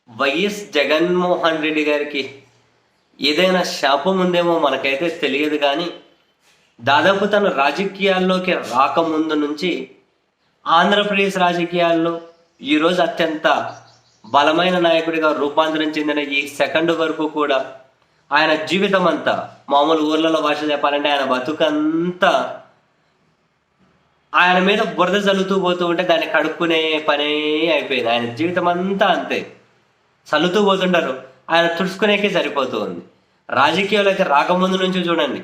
YS Jaganmohan Reddy గారికి ఏదైనా శాపం ఉందేమో మనకైతే తెలియదు, కానీ దాదాపు తను రాజకీయాల్లోకి రాకముందు నుంచి ఆంధ్రప్రదేశ్ రాజకీయాల్లో ఈరోజు అత్యంత బలమైన నాయకుడిగా రూపాంతరం చెందిన ఈ సెకండ్ వరకు కూడా ఆయన జీవితం అంతా, మామూలు ఊర్లలో భాష చెప్పాలంటే ఆయన బతుకంతా ఆయన మీద బురద చల్లుతూ పోతూ ఉంటే దాన్ని కడుక్కునే పనే అయిపోయింది. ఆయన జీవితం అంతా అంతే, చల్లుతూ పోతుంటారు, ఆయన తుడుచుకునేకే సరిపోతూ ఉంది. రాజకీయాలకి రాకముందు నుంచి చూడండి,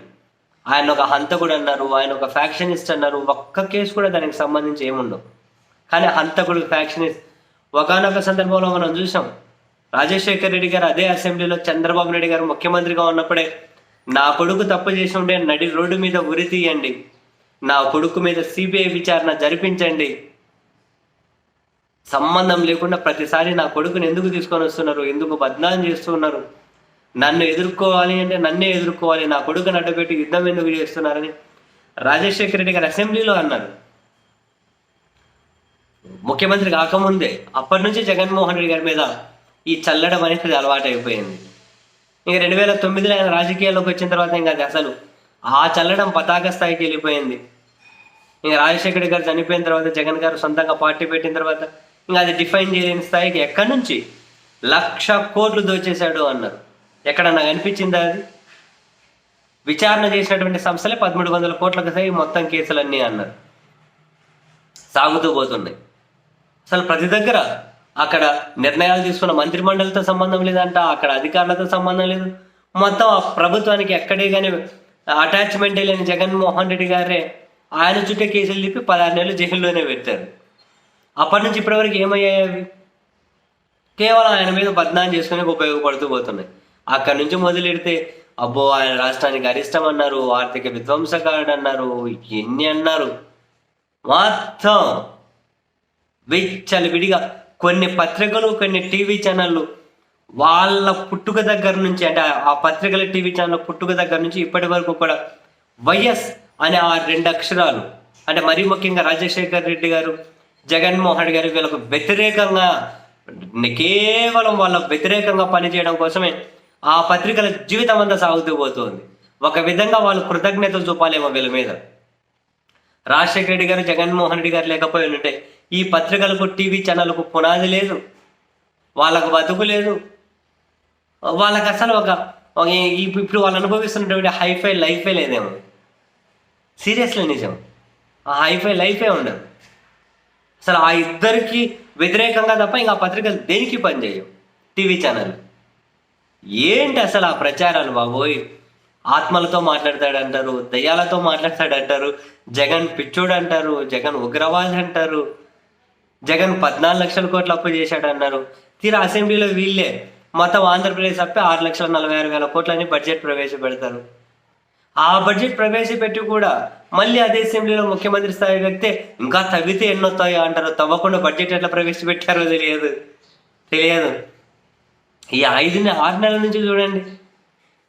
ఆయన ఒక హంతకుడు అన్నారు, ఆయన ఒక ఫ్యాక్షనిస్ట్ అన్నారు, ఒక్క కేసు కూడా దానికి సంబంధించి ఏముండవు. కానీ హంతకుడు, ఫ్యాక్షనిస్ట్ ఒకనొక సందర్భంలో మనం చూసాం. రాజశేఖర్ రెడ్డి గారు అదే అసెంబ్లీలో చంద్రబాబు నాయుడు గారు ముఖ్యమంత్రిగా ఉన్నప్పుడే నా కొడుకు తప్పు చేసి ఉంటే నడి రోడ్డు మీద ఉరి తీయండి, నా కొడుకు మీద సిబిఐ విచారణ జరిపించండి, సంబంధం లేకుండా ప్రతిసారి నా కొడుకుని ఎందుకు తీసుకొని వస్తున్నారు, ఎందుకు బద్నాం చేస్తున్నారు, నన్ను ఎదుర్కోవాలి అంటే నన్నే ఎదుర్కోవాలి, నా కొడుకుని అడ్డపెట్టి యుద్ధం ఎందుకు చేస్తున్నారని రాజశేఖర రెడ్డి గారు అసెంబ్లీలో అన్నారు. ముఖ్యమంత్రి కాకముందే అప్పటి నుంచి జగన్మోహన్ రెడ్డి గారి మీద ఈ చల్లడం అనేది అలవాటు అయిపోయింది. ఇంకా 2009లో ఆయన రాజకీయాల్లోకి వచ్చిన తర్వాత ఇంకా అది అసలు ఆ చల్లడం పతాక స్థాయికి వెళ్ళిపోయింది. ఇంకా రాజశేఖర రెడ్డి గారు చనిపోయిన తర్వాత, జగన్ గారు సొంతంగా పార్టీ పెట్టిన తర్వాత ఇంకా అది డిఫైన్ చేయలేని స్థాయికి ఎక్కడి నుంచి 1,00,000 కోట్లు దోచేశాడు అన్నారు. ఎక్కడ నాకు అనిపించిందా? అది విచారణ చేసినటువంటి సంస్థలే 1,300 కోట్లకు సై మొత్తం కేసులన్నీ అన్నారు, సాగుతూ పోతున్నాయి. అసలు ప్రతి దగ్గర అక్కడ నిర్ణయాలు తీసుకున్న మంత్రిమండలితో సంబంధం లేదంట, అక్కడ అధికారులతో సంబంధం లేదు, మొత్తం ఆ ప్రభుత్వానికి ఎక్కడే కానీ అటాచ్మెంట్ లేని జగన్మోహన్ రెడ్డి గారే ఆయన చుట్టే కేసులు తిప్పి 16 నెలలు జైల్లోనే పెట్టారు. అప్పటి నుంచి ఇప్పటివరకు ఏమయ్యాయి? అవి కేవలం ఆయన మీద బద్నాం చేసుకునే ఉపయోగపడుతూ పోతున్నాయి. అక్కడి నుంచి మొదలెడితే అబ్బో ఆయన రాష్ట్రానికి అరిష్టం అన్నారు, ఆర్థిక విధ్వంసకారుడు అన్నారు, ఎన్ని అన్నారు, మొత్తం విచ్చలవిడిగా కొన్ని పత్రికలు, కొన్ని టీవీ ఛానళ్ళు వాళ్ళ పుట్టుక దగ్గర నుంచి, అంటే ఆ పత్రికల టీవీ ఛానల్ పుట్టుక దగ్గర నుంచి ఇప్పటి వరకు కూడా వైఎస్ అనే ఆ 2 అక్షరాలు, అంటే మరీ ముఖ్యంగా రాజశేఖర్ రెడ్డి గారు, జగన్మోహన్ రెడ్డి గారు వీళ్ళకు వ్యతిరేకంగా, కేవలం వాళ్ళ వ్యతిరేకంగా పనిచేయడం కోసమే ఆ పత్రికల జీవితం అంతా సాగుతూ పోతుంది. ఒక విధంగా వాళ్ళు కృతజ్ఞతలు చూపాలేమో వీళ్ళ మీద. రాజశేఖర రెడ్డి గారు, జగన్మోహన్ రెడ్డి గారు లేకపోయి ఉంటే ఈ పత్రికలకు, టీవీ ఛానళ్ళకు పునాది లేదు, వాళ్ళకు బతుకు లేదు, వాళ్ళకి అసలు ఇప్పుడు వాళ్ళు అనుభవిస్తున్నటువంటి హైఫై లైఫే లేదేమో. సీరియస్లీ నిజం, ఆ హైఫై లైఫే ఉండదు. అసలు ఆ ఇద్దరికి వ్యతిరేకంగా తప్ప ఇంకా పత్రికలు దేనికి పనిచేయవు. టీవీ ఛానల్ ఏంటి అసలు ఆ ప్రచారాలు బాబోయ్? ఆత్మలతో మాట్లాడతాడంటారు, దయ్యాలతో మాట్లాడతాడంటారు, జగన్ పిచ్చోడు అంటారు, జగన్ ఉగ్రవాది అంటారు, జగన్ 14 లక్షల కోట్లు అప్పు చేశాడు అన్నారు. తీరా అసెంబ్లీలో వీళ్ళే మొత్తం ఆంధ్రప్రదేశ్ అప్పే 6,46,000 కోట్లని బడ్జెట్ ప్రవేశపెడతారు. ఆ బడ్జెట్ ప్రవేశపెట్టి కూడా మళ్ళీ అదే అసెంబ్లీలో ముఖ్యమంత్రి స్థాయి వ్యక్తే ఇంకా తవ్వితే ఎన్నొస్తాయో అంటారు. తవ్వకుండా బడ్జెట్ ఎట్లా ప్రవేశపెట్టారో తెలియదు. ఈ 6 నెలల నుంచి చూడండి,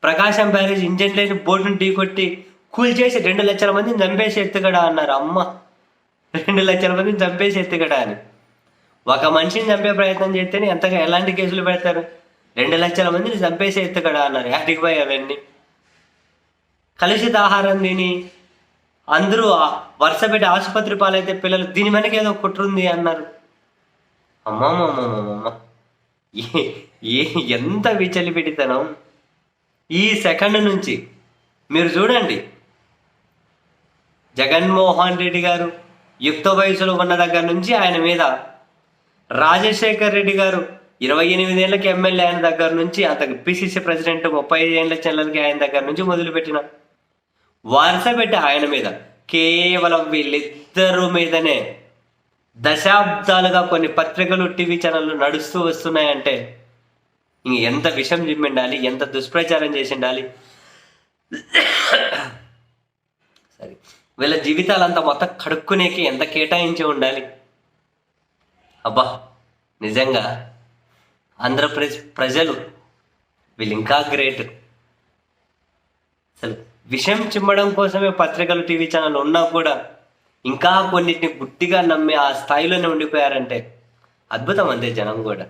ప్రకాశం బ్యారేజ్ ఇంజన్ లేని బోటును ఢీకొట్టి కూల్చేసి 2 లక్షల మందిని చంపేసి ఎత్తుగడ అన్నారు. అమ్మ, 2 లక్షల మందిని చంపేసి ఎత్తుగడ అని. ఒక మనిషిని చంపే ప్రయత్నం చేస్తేనే ఎలాంటి కేసులు పెడతారు? 2 లక్షల మందిని చంపేసి ఎత్తుగడ అన్నారు. యాటికి పోయి అవన్నీ? కలుషిత ఆహారం తిని అందరూ వరుస పెట్టి ఆసుపత్రి పాలైతే పిల్లలు దీని వెనక ఏదో కుట్రుంది అన్నారు. అమ్మమ్మమ్మమ్మ, ఎంత విచలిపెట్టితనం! ఈ సెకండ్ నుంచి మీరు చూడండి, జగన్మోహన్ రెడ్డి గారు యుక్త వయసులో ఉన్న దగ్గర నుంచి ఆయన మీద, రాజశేఖర్ రెడ్డి గారు 28 ఏళ్ళకి ఎమ్మెల్యే అయిన దగ్గర నుంచి, అంత పిసిసి ప్రెసిడెంట్ 35 ఏళ్ళ చెల్లెలకి ఆయన దగ్గర నుంచి మొదలుపెట్టిన వరుస పెట్టి ఆయన మీద, కేవలం వీళ్ళిద్దరు మీదనే దశాబ్దాలుగా కొన్ని పత్రికలు, టీవీ ఛానళ్ళు నడుస్తూ వస్తున్నాయంటే ఇంక ఎంత విషం జిమ్మిండాలి, ఎంత దుష్ప్రచారం చేసి ఉండాలి. సరే, వీళ్ళ జీవితాలంతా మొత్తం కడుక్కునేకి ఎంత కేటాయించి ఉండాలి. అబ్బా, నిజంగా ఆంధ్రప్రదేశ్ ప్రజలు వీళ్ళు ఇంకా గ్రేట్. అసలు విషయం చిమ్మడం కోసమే పత్రికలు, టీవీ ఛానల్ ఉన్నా కూడా ఇంకా కొన్నిటిని గుడ్డిగా నమ్మి ఆ స్థాయిలోనే ఉండిపోయారంటే అద్భుతం అంతే జనం కూడా.